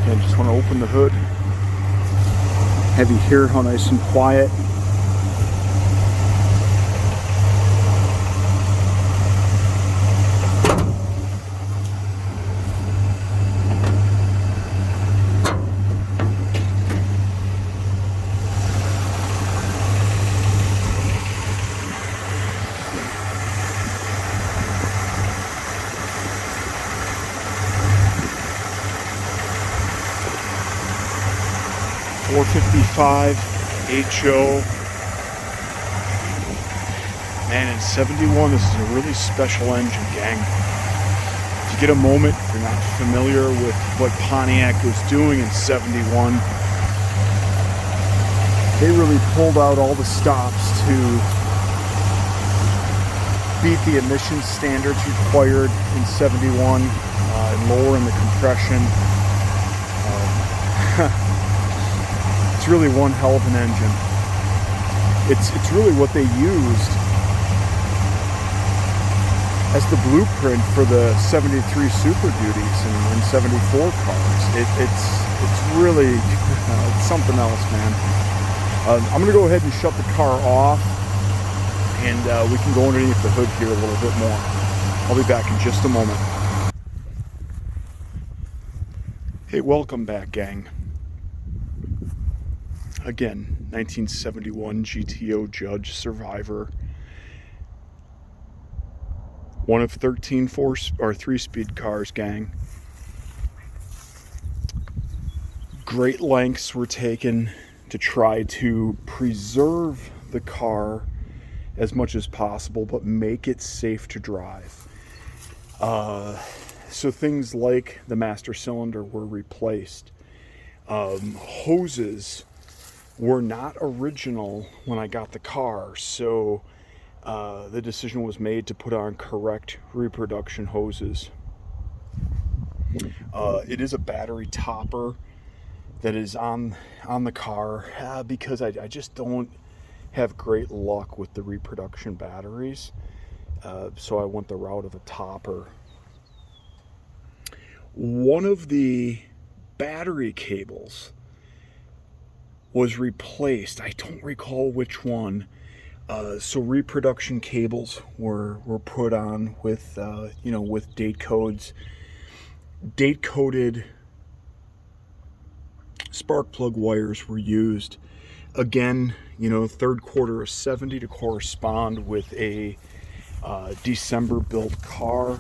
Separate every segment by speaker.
Speaker 1: And just want to open the hood. Have you hear how nice and quiet. .455 HO. Man, in 71, this is a really special engine, gang. If you get a moment, if you're not familiar with what Pontiac was doing in 71, they really pulled out all the stops to beat the emission standards required in 71, lowering the compression. It's really one hell of an engine. It's really what they used as the blueprint for the 73 Super Duties and 74 cars. It's really it's something else, man. I'm gonna go ahead and shut the car off, and we can go underneath the hood here a little bit more. I'll be back in just a moment. Hey, welcome back, gang. Again, 1971 GTO Judge Survivor. One of 13 3-speed cars, gang. Great lengths were taken to try to preserve the car as much as possible, but make it safe to drive. So things like the master cylinder were replaced. Hoses were not original when I got the car, so the decision was made to put on correct reproduction hoses. It is a battery topper that is on the car because I just don't have great luck with the reproduction batteries, so I went the route of a topper. One of the battery cables was replaced. I don't recall which one. So reproduction cables were put on with with date codes. Date coded spark plug wires were used. Again, third quarter of 70 to correspond with a December built car.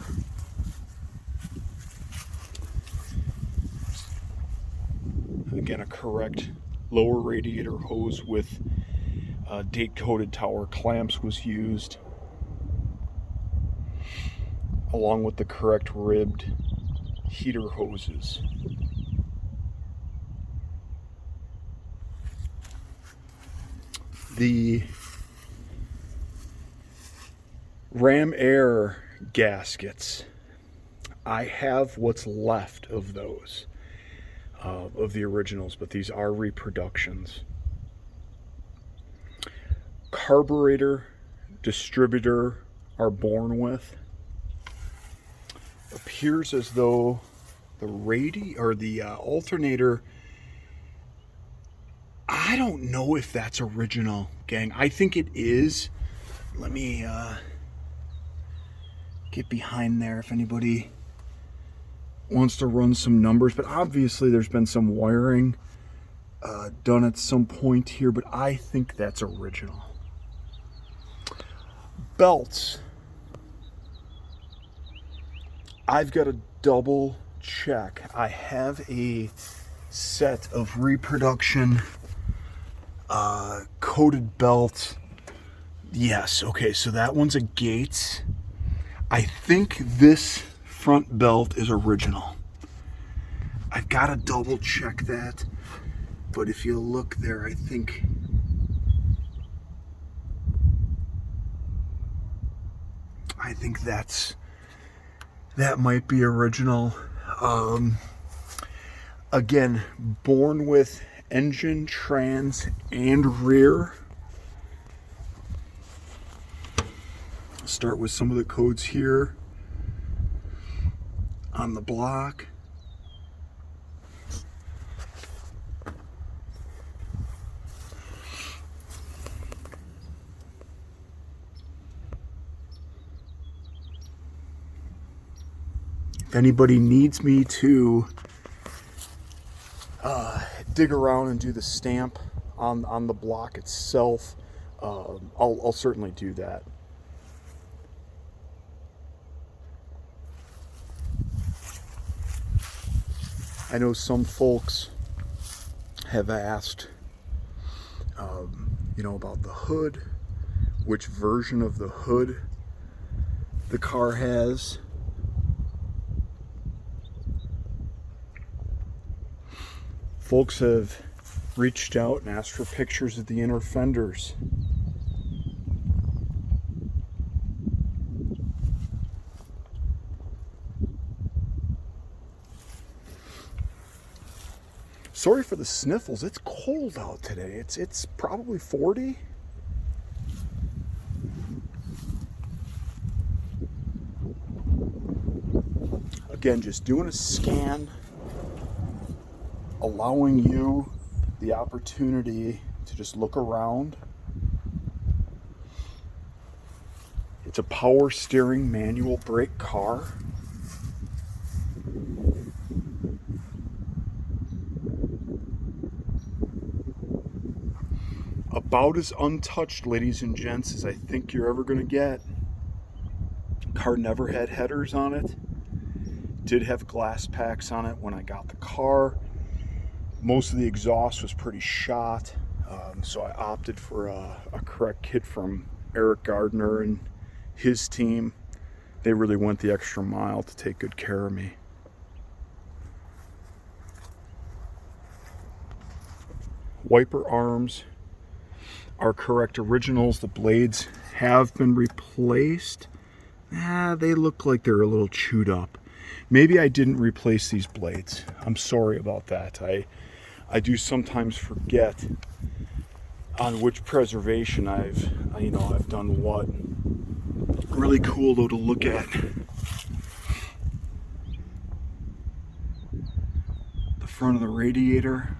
Speaker 1: Again, a correct lower radiator hose with date-coated tower clamps was used, along with the correct ribbed heater hoses. The ram air gaskets, I have what's left of those. Of the originals, but these are reproductions. Carburetor, distributor are born with. Appears as though the alternator, I don't know if that's original, gang. I think it is. Let me get behind there if anybody wants to run some numbers, but obviously there's been some wiring done at some point here, but I think that's original. Belts, I've got to double check. I have a set of reproduction coated belts. Yes, okay, so that one's a Gates. I think this front belt is original. I've got to double check that, but if you look there, I think that might be original. Again, born with engine, trans, and rear. Start with some of the codes here on the block. If anybody needs me to dig around and do the stamp on the block itself, I'll certainly do that. I know some folks have asked, about the hood, which version of the hood the car has. Folks have reached out and asked for pictures of the inner fenders. Sorry for the sniffles. It's cold out today. It's probably 40. Again, just doing a scan, allowing you the opportunity to just look around. It's a power steering manual brake car. About as untouched, ladies and gents, as I think you're ever going to get. Car never had headers on it. Did have glass packs on it when I got the car. Most of the exhaust was pretty shot, so I opted for a correct kit from Eric Gardner and his team. They really went the extra mile to take good care of me. Wiper arms are correct originals. The blades have been replaced. They look like they're a little chewed up. Maybe I didn't replace these blades. I'm sorry about that. I do sometimes forget on which preservation I've done what. Really cool though to look at. The front of the radiator.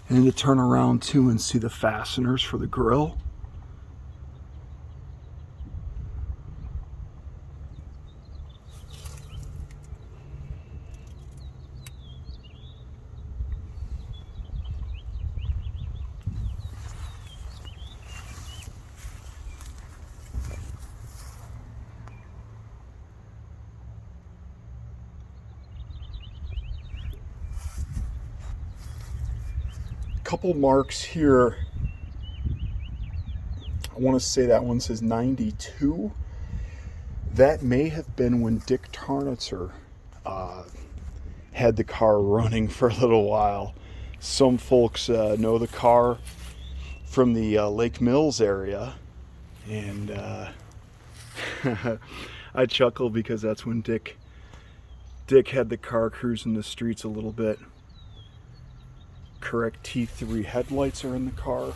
Speaker 1: And to turn around too and see the fasteners for the grill. Couple marks here. I want to say that one says 92. That may have been when Dick Tarnitzer had the car running for a little while. Some folks know the car from the Lake Mills area, and I chuckle because that's when Dick had the car cruising the streets a little bit. Correct T3 headlights are in the car.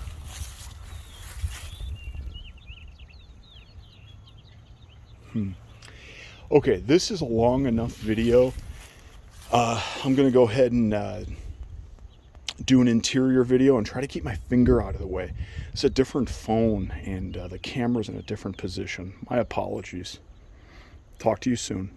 Speaker 1: Okay, this is a long enough video. I'm gonna go ahead and do an interior video and try to keep my finger out of the way. It's a different phone and the camera's in a different position. My apologies. Talk to you soon.